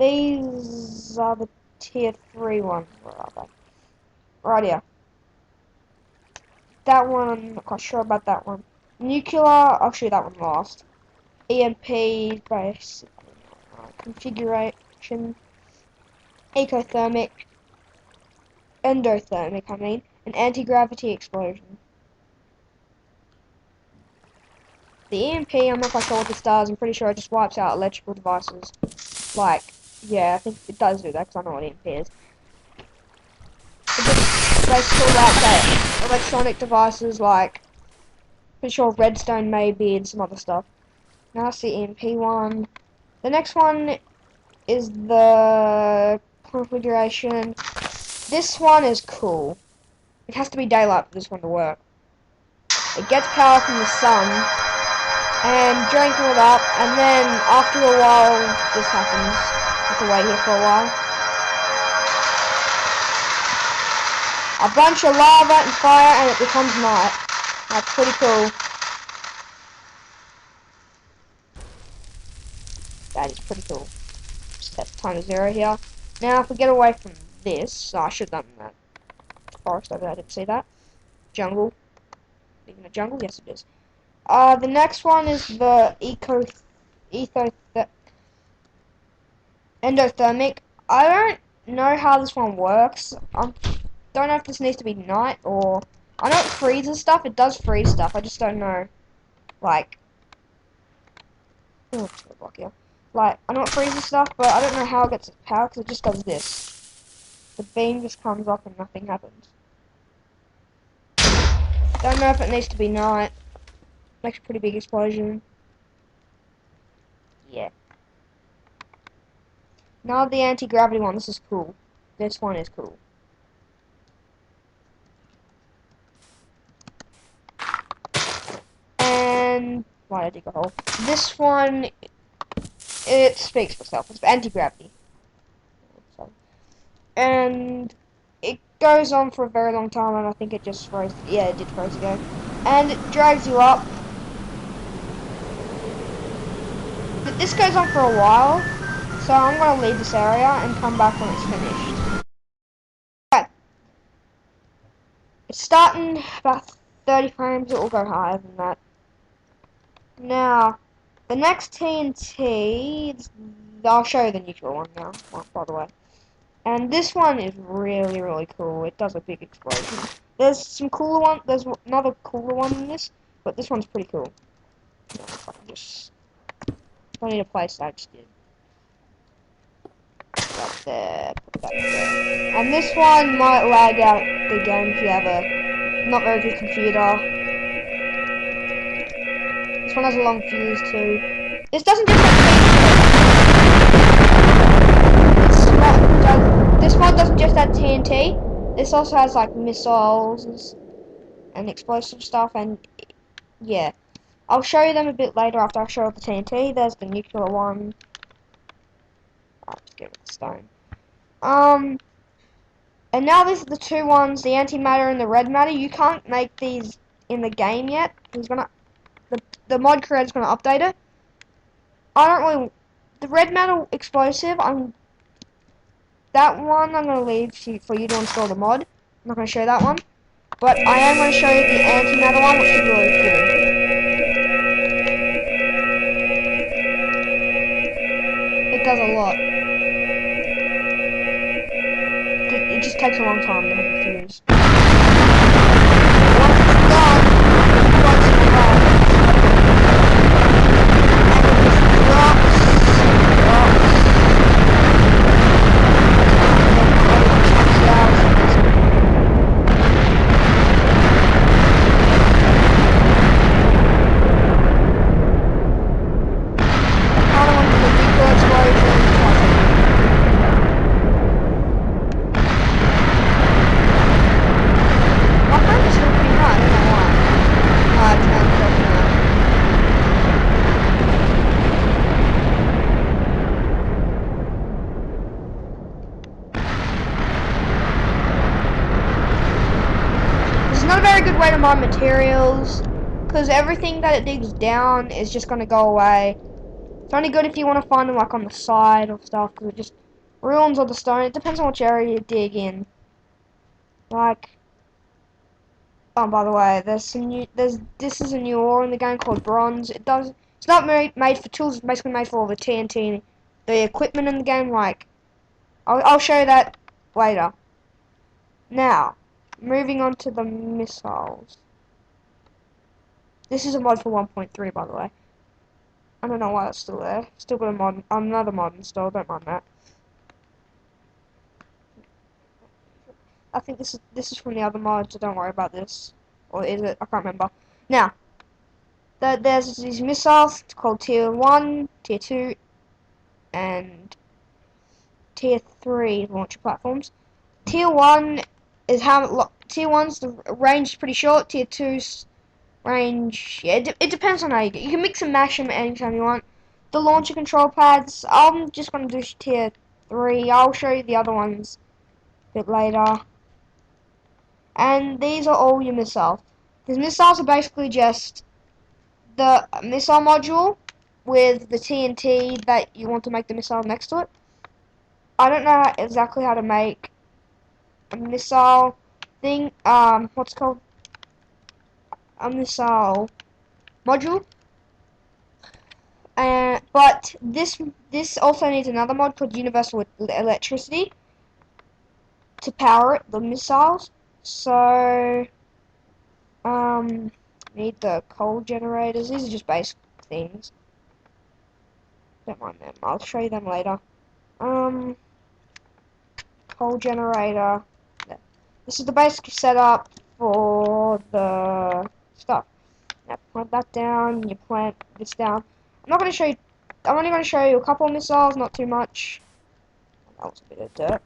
These are the tier 3 ones. Where are they? Right here. That one, I'm not quite sure about that one. Nuclear, I'll show you that one last. EMP, basic, configuration, ecothermic, endothermic, and anti-gravity explosion. The EMP, I'm not quite sure what this does. I'm pretty sure it just wipes out electrical devices. Like, yeah, I think it does do that because I know what EMP is. It just basically wipes out electronic devices like, pretty sure redstone maybe and some other stuff. Now that's the EMP one. The next one is the configuration. This one is cool. It has to be daylight for this one to work. It gets power from the sun and drains it up, and then after a while this happens. You have to wait here for a while. A bunch of lava and fire and it becomes night. That's pretty cool. That is pretty cool. Set the time to 0 here. Now if we get away from this, I should have done that. Forest over there, I didn't see that. Jungle. Even a jungle? Yes it is. The next one is the endothermic. I don't know how this one works. I don't know if this needs to be night or... I know it freezes stuff. It does freeze stuff. I just don't know. Like... Oh, block here. Like, I know it freezes stuff, but I don't know how it gets its power because it just does this. The beam just comes up and nothing happens. Don't know if it needs to be night. Makes a pretty big explosion. Yeah. Now the anti-gravity one, this is cool. This one is cool. And why did I dig a hole? This one, it speaks for itself. It's anti-gravity. And it goes on for a very long time, and I think it just froze. Yeah, it did froze again. And it drags you up. But this goes on for a while, so I'm going to leave this area and come back when it's finished. Okay. It's starting about 30 frames, it will go higher than that. Now, the next TNT, I'll show you the nuclear one now, by the way. And this one is really, really cool. It does a big explosion. There's some cooler one. There's another cooler one in this, but this one's pretty cool. If I can just, I need a place. I just did. Put that there. Put that there. And this one might lag out the game if you have a not very good computer. This one has a long fuse too. This doesn't just this mod doesn't just have TNT. This also has like missiles and explosive stuff, and yeah, I'll show you them a bit later after I show the TNT. There's the nuclear one. I'll just get rid of the stone. And now these are the two ones, the antimatter and the red matter. You can't make these in the game yet. The mod creator's gonna update it. I don't really. The red matter explosive, that one I'm going to leave for you to install the mod. I'm not going to show that one. But I am going to show you the antimatter one, which is really cool. It does a lot. It just takes a long time to have the fuse. Once it's done, it plugs in the ground. And it just drops. Way to mine materials, because everything that it digs down is just going to go away. It's only good if you want to find them like on the side or stuff, because it just ruins all the stone. It depends on which area you dig in. Like, oh, by the way, this is a new ore in the game called bronze. It's not made for tools. It's basically made for all the TNT, the equipment in the game. Like, I'll show you that later. Now, moving on to the missiles. This is a mod for 1.3, by the way. I don't know why it's still there. Still got another mod installed. Don't mind that. I think this is from the other mod, so don't worry about this. Or is it? I can't remember. Now, there's these missiles called Tier 1, Tier 2, and Tier 3 launcher platforms. Tier 1 is Tier 1's the range is pretty short. Tier 2's range, yeah, it depends on how you get. You can mix and mash them anytime you want. The launcher control pads, I'm just going to do Tier 3. I'll show you the other ones a bit later. And these are all your missiles. These missiles are basically just the missile module with the TNT that you want to make the missile next to it. I don't know exactly how to make a missile thing, what's it called? A missile module. But this also needs another mod called Universal Electricity to power it, the missiles. So, need the coal generators. These are just basic things. Don't mind them. I'll show you them later. Coal generator. This is the basic setup for the stuff. Now plant that down. You plant this down. I'm not going to show you. I'm only going to show you a couple of missiles, not too much. That was a bit of dirt.